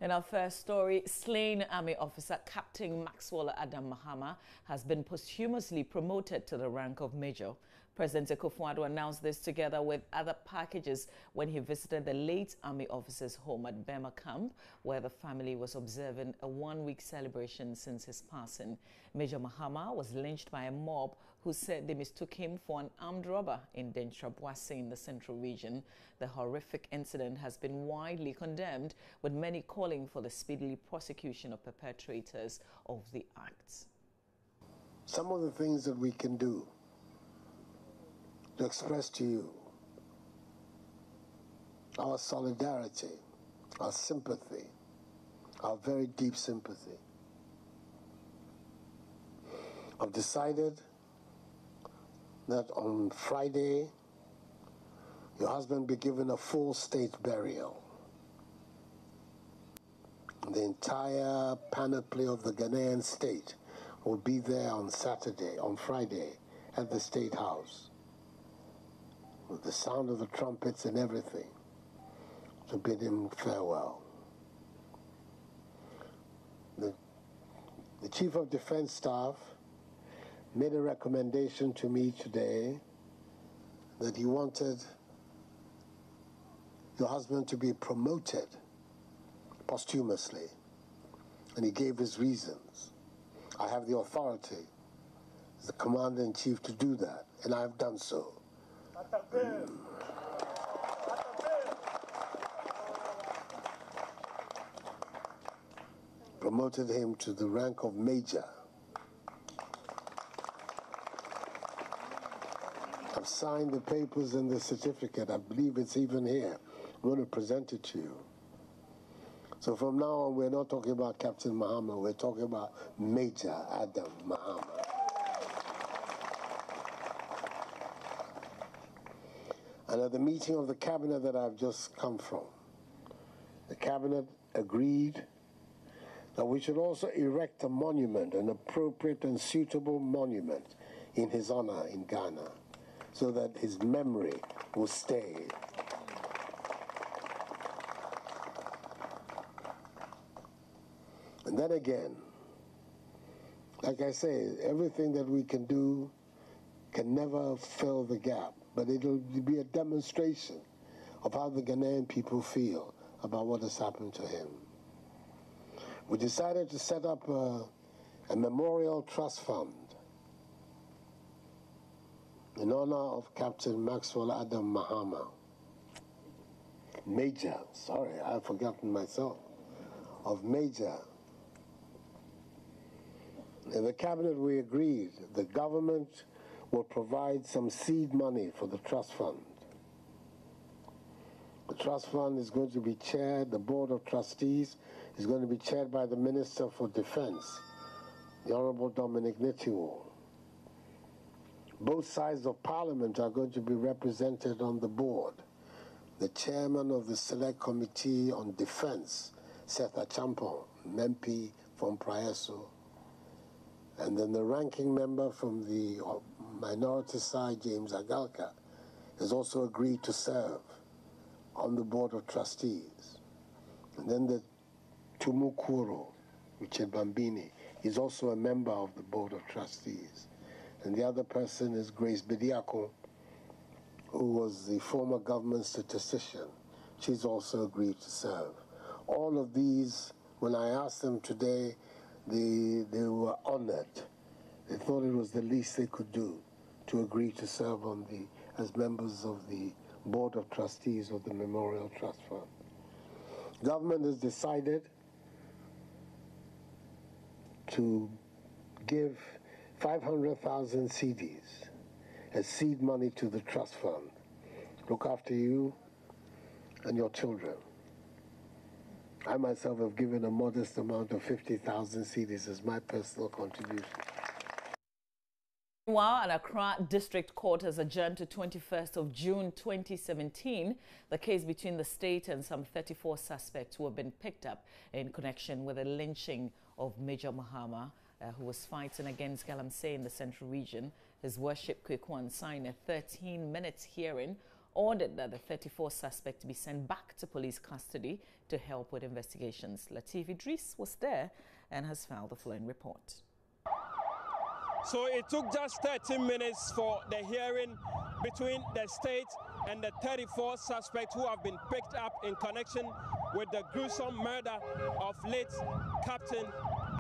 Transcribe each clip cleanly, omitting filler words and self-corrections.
In our first story, slain Army officer Captain Maxwell Adam Mahama has been posthumously promoted to the rank of Major. President Akufo-Addo announced this together with other packages when he visited the late Army officer's home at Bema Camp, where the family was observing a one-week celebration since his passing. Major Mahama was lynched by a mob who said they mistook him for an armed robber in Dentraboise in the Central Region. The horrific incident has been widely condemned, with many calling for the speedy prosecution of perpetrators of the acts. Some of the things that we can do to express to you our solidarity, our sympathy, our very deep sympathy. I've decided that on Friday, your husband be given a full state burial. The entire panoply of the Ghanaian state will be there on Friday, at the State House, with the sound of the trumpets and everything, to bid him farewell. The Chief of Defense Staff made a recommendation to me today that he wanted your husband to be promoted posthumously, and he gave his reasons. I have the authority as the Commander-in-Chief to do that, and I have done so. Promoted him to the rank of Major. I've signed the papers and the certificate. I believe it's even here. I'm going to present it to you. So from now on, we're not talking about Captain Mahama, we're talking about Major Adam Mahama. And at the meeting of the cabinet that I've just come from, the cabinet agreed that we should also erect a monument, an appropriate and suitable monument in his honor in Ghana, so that his memory will stay. And then again, like I say, everything that we can do can never fill the gap, but it'll be a demonstration of how the Ghanaian people feel about what has happened to him. We decided to set up a memorial trust fund in honor of Captain Maxwell Adam Mahama. Major, sorry, I've forgotten myself, of Major. In the cabinet, we agreed the government will provide some seed money for the trust fund. The trust fund is going to be chaired, the Board of Trustees is going to be chaired by the Minister for Defense, the Honorable Dominic Nitiwo. Both sides of Parliament are going to be represented on the board. The chairman of the Select Committee on Defense, Seth Achampong, MP from Praeso, and then the ranking member from the minority side, James Agalka, has also agreed to serve on the Board of Trustees. And then the Tumukuro, Richard Bambini, is also a member of the Board of Trustees. And the other person is Grace Bediako, who was the former government statistician. She's also agreed to serve. All of these, when I asked them today, they were honored. They thought it was the least they could do to agree to serve on as members of the Board of Trustees of the Memorial Trust Fund. Government has decided to give 500,000 cedis as seed money to the trust fund. Look after you and your children. I myself have given a modest amount of 50,000 cedis as my personal contribution. Meanwhile, an Accra District Court has adjourned to 21st of June 2017 the case between the state and some 34 suspects who have been picked up in connection with the lynching of Major Mahama, who was fighting against Galamsey in the Central Region. His Worship Kwekwan signed a 13-minute hearing ordered that the 34 suspect be sent back to police custody to help with investigations. Latif Idris was there and has filed the following report. So it took just 13 minutes for the hearing between the state and the 34 suspects who have been picked up in connection with the gruesome murder of late Captain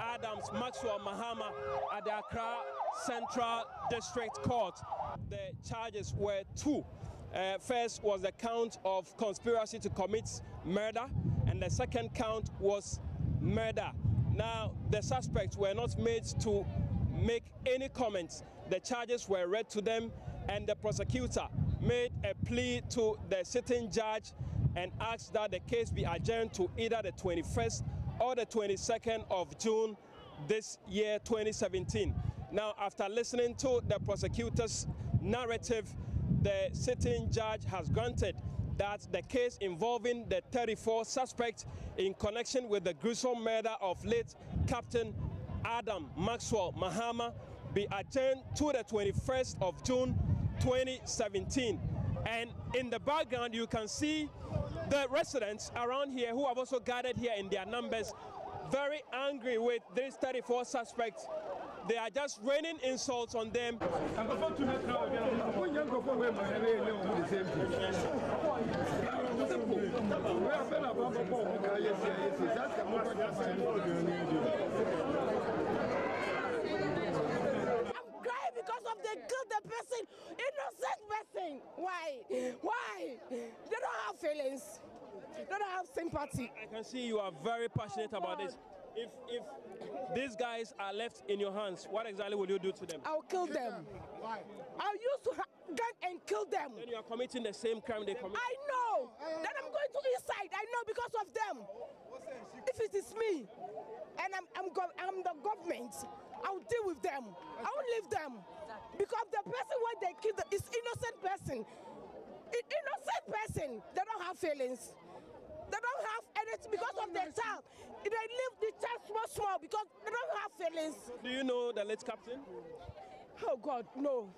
Adams Maxwell Mahama at the Accra Central District Court. The charges were two. First was the count of conspiracy to commit murder, and the second count was murder. Now, the suspects were not made to make any comments. The charges were read to them, and the prosecutor made a plea to the sitting judge and asked that the case be adjourned to either the 21st or the 22nd of June this year, 2017. Now, after listening to the prosecutor's narrative, the sitting judge has granted that the case involving the 34 suspects in connection with the gruesome murder of late Captain Adam Maxwell Mahama be adjourned to the 21st of June 2017. And in the background, you can see the residents around here who have also gathered here in their numbers, very angry with these 34 suspects. They are just raining insults on them. Because of they killed the person, innocent person. Why? Why? They don't have feelings. They don't have sympathy. I can see you are very passionate about this. If these guys are left in your hands, what exactly will you do to them? I'll kill them. Why? I'll use gun and kill them. Then you are committing the same crime they commit. I know. Then I'm going to inside. I know because of them. If it is me and I'm the government, I'll deal with them. I won't leave them. Because the person when they kill is innocent person. Innocent person. They don't have feelings. They don't have anything because of their child. They leave the child small because they don't have feelings. Do you know the late captain? Oh God, no.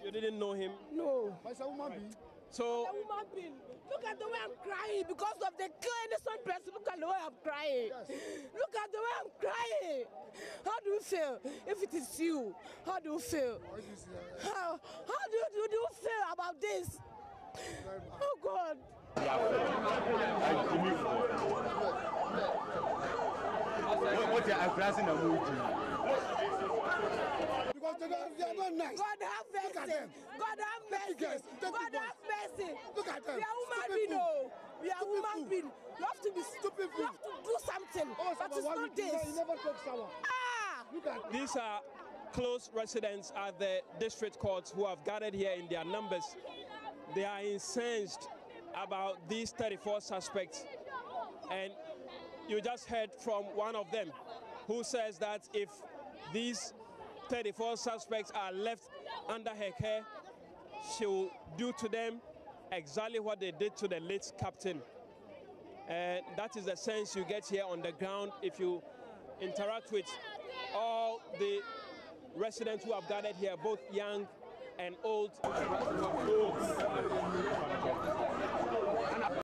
You didn't know him? No. So, a woman being. Look at the way I'm crying because of the innocent person. Look at the way I'm crying. Look at the way I'm crying. How do you feel if it is you? How do you feel? How do you feel about this? Oh God. What are you because they are not nice. God have mercy. God have mercy. God have mercy. Look at them. We are human beings. No. We are human beings. You have to be stupid. You have to do something. But it's not this. Never talk sour. Look at these are close residents at the district courts who have gathered here in their numbers. They are incensed about these 34 suspects. And you just heard from one of them who says that if these 34 suspects are left under her care, she will do to them exactly what they did to the late captain. And that is the sense you get here on the ground if you interact with all the residents who have gathered here, both young and old.